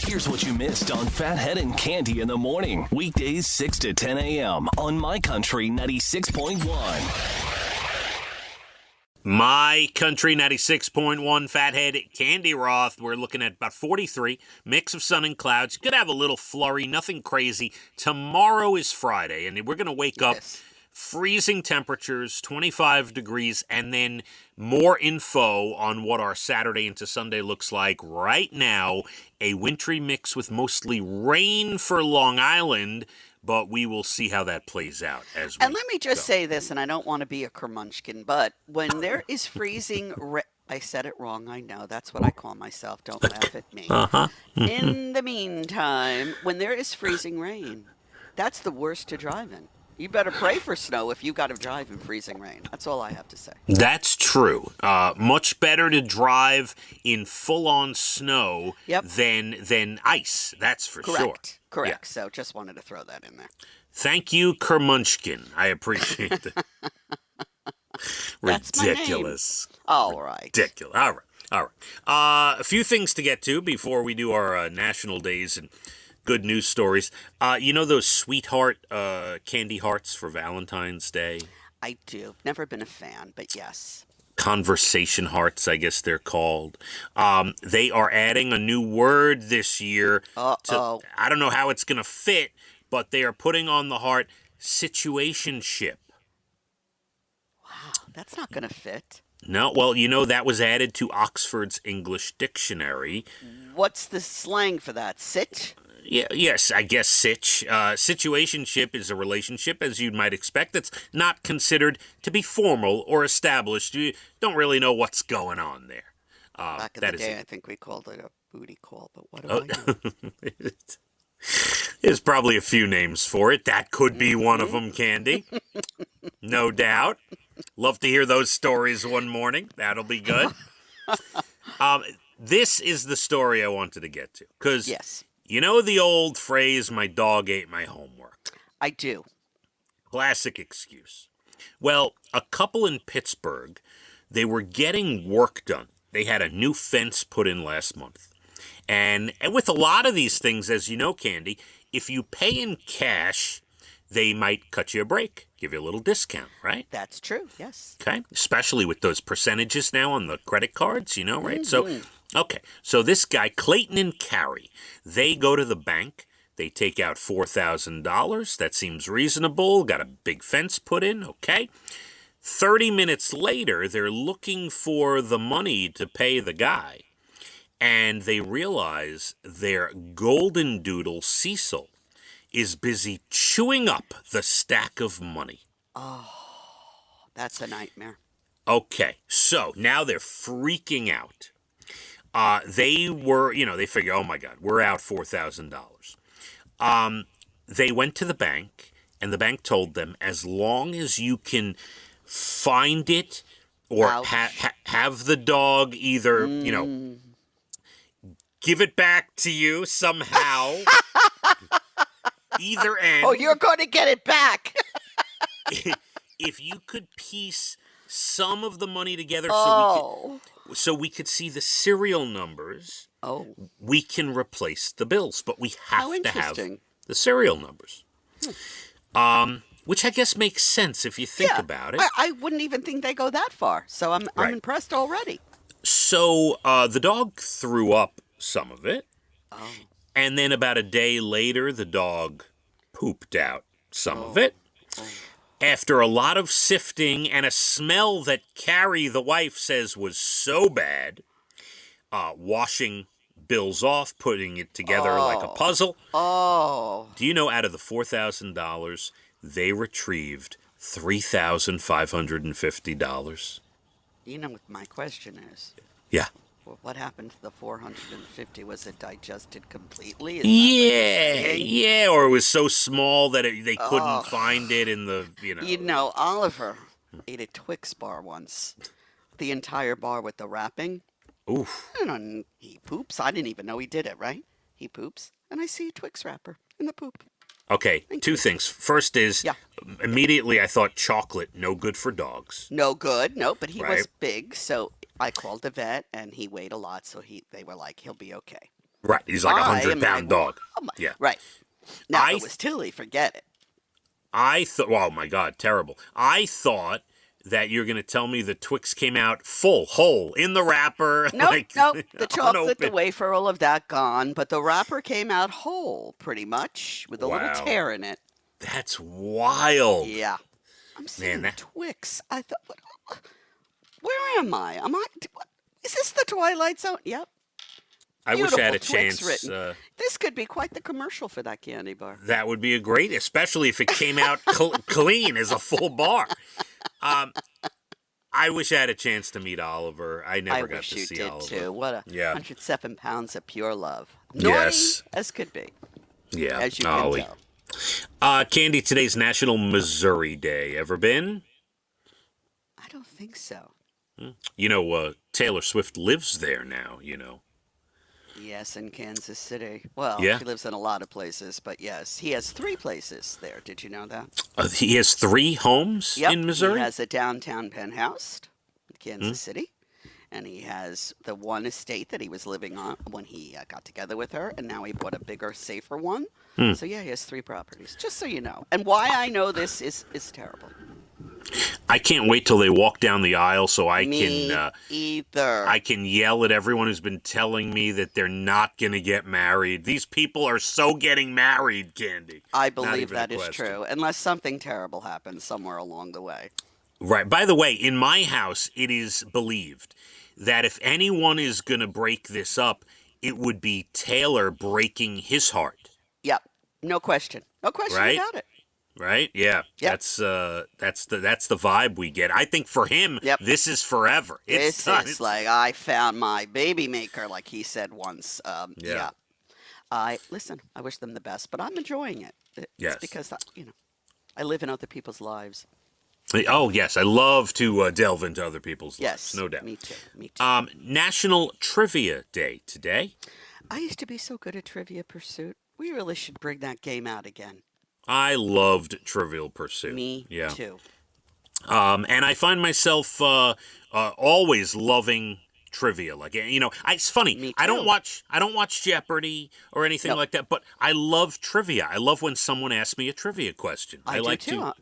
Here's what you missed on Phathead and Cande in the morning. Weekdays 6 to 10 a.m. on My Country 96.1. My Country 96.1 Phathead, Cande Roth. We're looking at about 43, mix of sun and clouds. Could have a little flurry, nothing crazy. Tomorrow is Friday, and we're going to wake up freezing temperatures, 25 degrees, and then more info on what our Saturday into Sunday looks like right now. A wintry mix with mostly rain for Long Island, but we will see how that plays out as we And let me just say this, and I don't want to be a curmudgeon, but when there is freezing I said it wrong, I know. That's what I call myself. Don't laugh at me. In the meantime, when there is freezing rain, that's the worst to drive in. You better pray for snow if you got to drive in freezing rain. That's all I have to say. That's true. Much better to drive in full-on snow than ice. That's for sure. Correct. Yeah. So just wanted to throw that in there. Thank you, Kermunchkin. I appreciate it. Ridiculous. All right. Ridiculous. All right. A few things to get to before we do our national days and good news stories. You know those sweetheart candy hearts for Valentine's Day? I do. Never been a fan, but yes. Conversation hearts, I guess they're called. They are adding a new word this year. Uh-oh. I don't know how it's going to fit, but they are putting on the heart situationship. Wow, that's not going to fit. No, well, you know, that was added to Oxford's English Dictionary. What's the slang for that? Sitch? Yes, I guess sitch. Situationship is a relationship, as you might expect, that's not considered to be formal or established. You don't really know what's going on there. Back in the day, I think we called it a booty call, but what do I know? There's probably a few names for it. That could be one of them, Cande. No doubt. Love to hear those stories one morning. That'll be good. This is the story I wanted to get to. Because you know the old phrase, my dog ate my homework? I do. Classic excuse. Well, a couple in Pittsburgh, they were getting work done. They had a new fence put in last month. And with a lot of these things, as you know, Cande, if you pay in cash, they might cut you a break, give you a little discount, right? That's true, yes. Okay, especially with those percentages now on the credit cards, you know, right? Mm-hmm. So this guy, Clayton and Carrie, they go to the bank. They take out $4,000. That seems reasonable. Got a big fence put in, okay. 30 minutes later, they're looking for the money to pay the guy. And they realize their golden doodle, Cecil, is busy chewing up the stack of money. Oh, that's a nightmare. Okay, so now they're freaking out. They figure, oh my God, we're out $4,000. They went to the bank, and the bank told them, as long as you can find it or have the dog either, give it back to you somehow. Either end. Oh, you're going to get it back. If you could piece some of the money together so we could see the serial numbers, we can replace the bills. But we have to have the serial numbers. Which I guess makes sense if you think about it. I wouldn't even think they go that far. So I'm impressed already. So the dog threw up some of it. Oh. And then about a day later, the dog pooped out some of it. After a lot of sifting and a smell that Carrie, the wife, says was so bad, washing bills off, putting it together like a puzzle. Oh. Do you know out of the $4,000, they retrieved $3,550? You know what my question is? Yeah. Well, what happened to the 450? Was it digested completely? Yeah, or it was so small that they couldn't find it in the, You know, Oliver ate a Twix bar once. The entire bar with the wrapping. Oof. And he poops. I didn't even know he did it, right? He poops, and I see a Twix wrapper in the poop. Okay, two things. First is, immediately I thought chocolate, no good for dogs. No good, no, but he was big, so I called the vet, and he weighed a lot, so they were like, he'll be okay. Right. He's like a I am 100-pound like, dog. wow. Yeah. Right. Now, I if it was Tilly, forget it. I thought, oh my God, terrible. I thought that you're going to tell me the Twix came out full, whole, in the wrapper. Nope, like, nope. The chocolate, the unopened. wafer, all of that gone, but the wrapper came out whole, pretty much, with a little Wow. tear in it. That's wild. Yeah. I'm saying that- Twix. I thought, where am I? Is this the Twilight Zone? Yep. I wish I had a Beautiful Twix chance. written. This could be quite the commercial for that candy bar. That would be a great, especially if it came out clean as a full bar. I wish I had a chance to meet Oliver. I never got wish to you see did Oliver. too. What a Yeah. 107 pounds of pure love. Naughty Yes. as could be, Yeah. as you can Ollie. tell. Candy, today's National Missouri Day. Ever been? I don't think so. You know, Taylor Swift lives there now, Yes, in Kansas City. Well, Yeah. he lives in a lot of places, but yes, he has 3 places there. Did you know that? He has 3 homes Yep. in Missouri? He has a downtown penthouse in Kansas Hmm. City, and he has the one estate that he was living on when he got together with her, and now he bought a bigger, safer one. So yeah, he has 3 properties. Just so you know, and why I know this is terrible. I can't wait till they walk down the aisle so I Me can either. I can yell at everyone who's been telling me that they're not going to get married. These people are so getting married, Candy. I Not believe even a that is question. true, unless something terrible happens somewhere along the way. Right. By the way, in my house, it is believed that if anyone is going to break this up, it would be Taylor breaking his heart. Yep, no question, no question Right? about it. Right? Yeah. Yep. That's the vibe we get. I think for him, Yep. this is forever. It's This done. is like I found my baby maker, like he said once. Yeah. Listen. I wish them the best, but I'm enjoying it. It's Yes. because I live in other people's lives. Oh yes, I love to delve into other people's Yes, lives, no doubt. Me too. Me too. National Trivia Day today. I used to be so good at Trivia Pursuit. We really should bring that game out again. I loved Trivial Pursuit. Me yeah. too. And I find myself always loving trivia. Like it's funny. Me I don't too. watch Jeopardy or anything Nope. like that. But I love trivia. I love when someone asks me a trivia question. I do like too. to.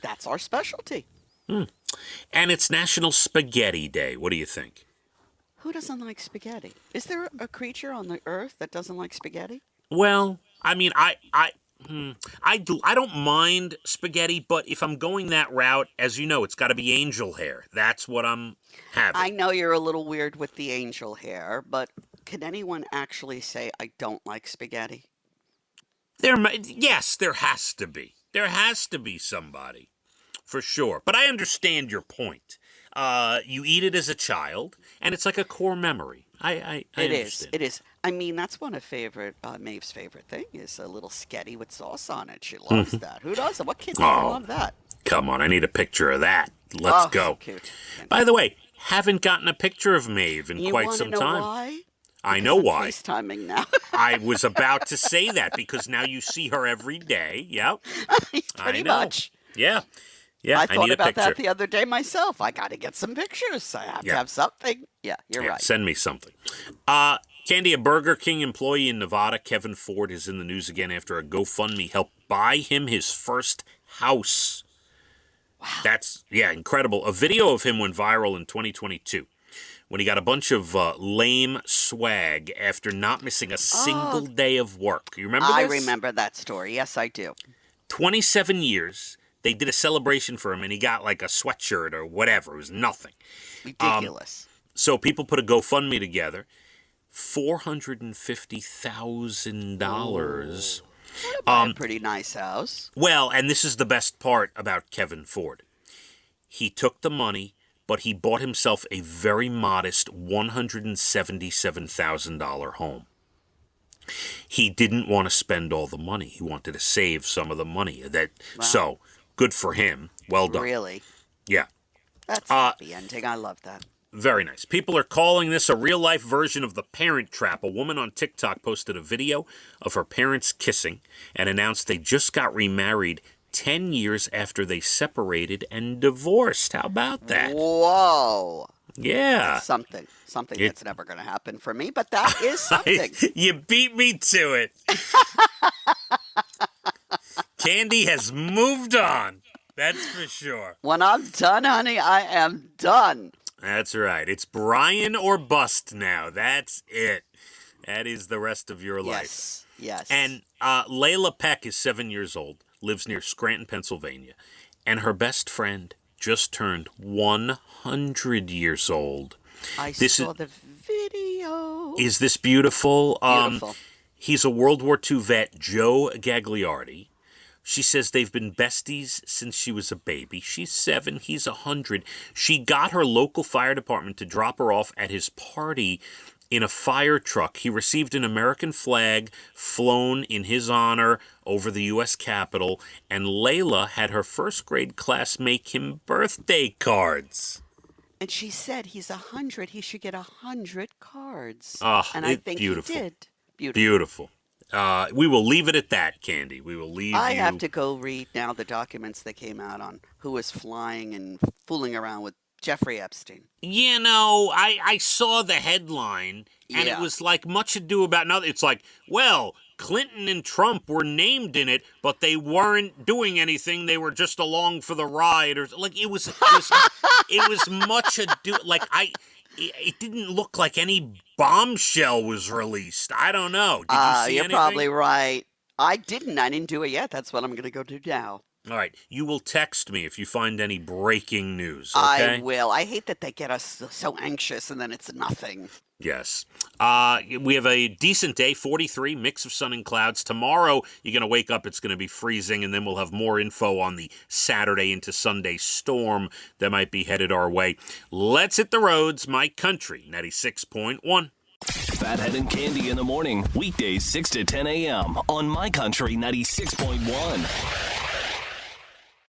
That's our specialty. And it's National Spaghetti Day. What do you think? Who doesn't like spaghetti? Is there a creature on the earth that doesn't like spaghetti? Well, I mean, I don't mind spaghetti, but if I'm going that route, as you know, it's got to be angel hair. That's what I'm having. I know you're a little weird with the angel hair, but can anyone actually say I don't like spaghetti? Yes, there has to be. There has to be somebody, for sure. But I understand your point. You eat it as a child, and it's like a core memory. I understand. It is. I mean, that's one of Maeve's favorite thing is a little sketty with sauce on it. She loves that. Who doesn't? What kid doesn't love that? Come on, I need a picture of that. Let's go. So cute. By the way, haven't gotten a picture of Maeve in quite some You time. know why? I know I'm why. FaceTiming now. I was about to say that because now you see her every day. Yep. Pretty I know. much. Yeah. Yeah, I I thought need a about picture. that the other day myself. I got to get some pictures. I have to Yeah. have something. Yeah, you're Yeah, right. send me something. Candy, a Burger King employee in Nevada, Kevin Ford, is in the news again after a GoFundMe helped buy him his first house. Wow. That's, incredible. A video of him went viral in 2022 when he got a bunch of lame swag after not missing a single day of work. You remember this? I remember that story. Yes, I do. 27 years. They did a celebration for him, and he got like a sweatshirt or whatever. It was nothing. Ridiculous. So people put a GoFundMe together. $450,000. A pretty nice house. Well, and this is the best part about Kevin Ford. He took the money, but he bought himself a very modest $177,000 home. He didn't want to spend all the money. He wanted to save some of the money. So, good for him. Well done. Really? Yeah. That's a happy ending. I love that. Very nice. People are calling this a real-life version of The Parent Trap. A woman on TikTok posted a video of her parents kissing and announced they just got remarried 10 years after they separated and divorced. How about that? Whoa. Yeah. Something that's never going to happen for me, but that is something. You beat me to it. Cande has moved on. That's for sure. When I'm done, honey, I am done. That's right. It's Brian or bust now. That's it. That is the rest of your life. Yes. And Layla Peck is 7 years old, lives near Scranton, Pennsylvania. And her best friend just turned 100 years old. I saw the video. Is this beautiful? Beautiful. He's a World War II vet, Joe Gagliardi. She says they've been besties since she was a baby. She's 7, he's 100. She got her local fire department to drop her off at his party in a fire truck. He received an American flag flown in his honor over the U.S. Capitol, and Layla had her first grade class make him birthday cards. And she said he's 100. He should get 100 cards. And I think beautiful. he did. Beautiful. We will leave it at that, Cande. We will leave I have to go read now the documents that came out on who was flying and fooling around with Jeffrey Epstein. You know, I saw the headline, and it was like much ado about nothing. It's like, well, Clinton and Trump were named in it, but they weren't doing anything. They were just along for the ride, or like it was much ado. Like it didn't look like any bombshell was released. I don't know. Did you see you're anything? probably right. I didn't do it yet. That's what I'm going to go do now. All right. You will text me if you find any breaking news, okay? I will. I hate that they get us so anxious and then it's nothing. Yes. We have a decent day, 43, mix of sun and clouds. Tomorrow, you're going to wake up, it's going to be freezing, and then we'll have more info on the Saturday into Sunday storm that might be headed our way. Let's hit the roads. My Country, 96.1. Phathead and Cande in the morning, weekdays 6 to 10 a.m. on My Country 96.1.